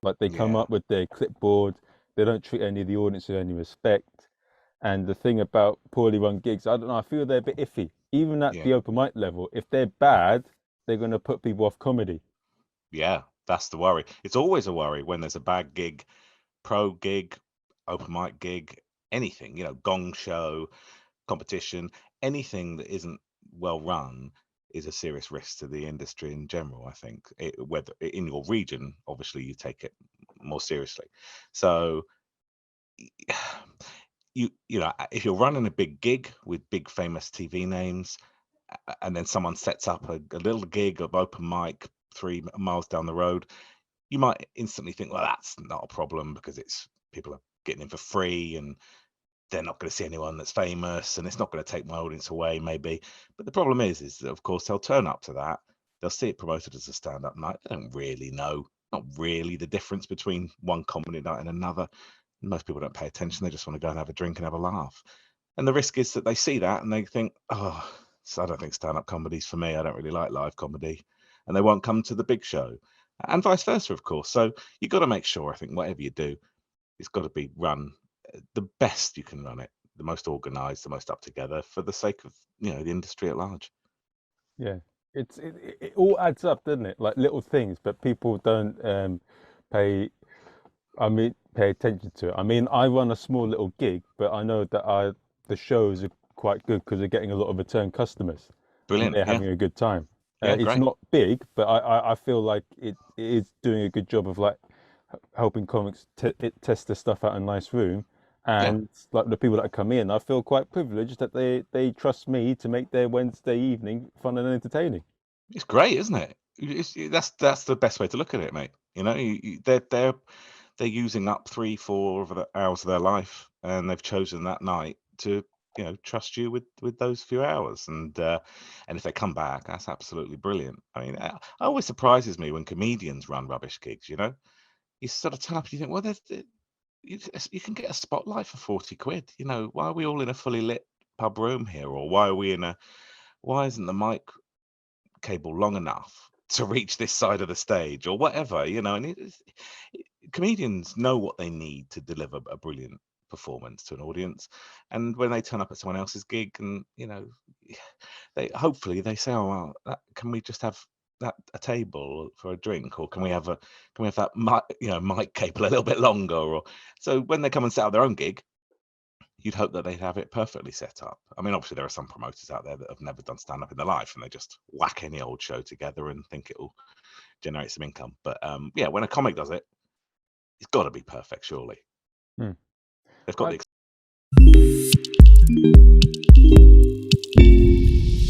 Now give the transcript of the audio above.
Like they come Yeah, up with their clipboard, they don't treat any of the audience with any respect. And the thing about poorly run gigs, I don't know, I feel they're a bit iffy. Even at yeah, the open mic level, if they're bad, they're going to put people off comedy. yeah. That's the worry. It's always a worry when there's a bad gig, pro gig, open mic gig, anything, gong show, competition, anything that isn't well run is a serious risk to the industry in general. I think whether in your region, obviously you take it more seriously. So if you're running a big gig with big famous TV names, and then someone sets up a little gig of open mic 3 miles down the road, you might instantly think, well, that's not a problem because it's people are getting in for free and they're not going to see anyone that's famous and it's not going to take my audience away, maybe. But the problem is that, of course, they'll turn up to that. They'll see it promoted as a stand-up night. They don't really know, not really the difference between one comedy night and another. Most people don't pay attention. They just want to go and have a drink and have a laugh. And the risk is that they see that and they think, oh, so I don't think stand-up comedy's for me. I don't really like live comedy. And they won't come to the big show. And vice versa, of course. So you've got to make sure, I think, whatever you do, it's got to be run the best you can run it, the most organized, the most up together for the sake of, the industry at large. Yeah, it all adds up, doesn't it? Like little things, but people don't pay. I mean, pay attention to it. I mean, I run a small little gig, but I know that the shows are quite good because they're getting a lot of return customers, and Brilliant. they're Yeah. having a good time. Yeah. It's Great. not big, but I feel like it is doing a good job of like helping comics test their stuff out in a nice room. Yeah. And like the people that come in, I feel quite privileged that they trust me to make their Wednesday evening fun and entertaining. It's great, isn't it? That's the best way to look at it, mate. They're using up 3, 4 of the hours of their life, and they've chosen that night to trust you with those few hours, and if they come back, that's absolutely brilliant. I mean, it always surprises me when comedians run rubbish gigs. You sort of turn up and you think, well, you can get a spotlight for 40 quid. Why are we all in a fully lit pub room here, or why isn't the mic cable long enough to reach this side of the stage or whatever, and comedians know what they need to deliver a brilliant performance to an audience. And when they turn up at someone else's gig and they hopefully they say, oh well, can we just have that a table for a drink, or can we have that mic cable a little bit longer, or so when they come and set up their own gig, you'd hope that they'd have it perfectly set up. I mean, obviously, there are some promoters out there that have never done stand up in their life and they just whack any old show together and think it'll generate some income. But yeah, when a comic does it, it's got to be perfect, surely. Hmm. They've got I, the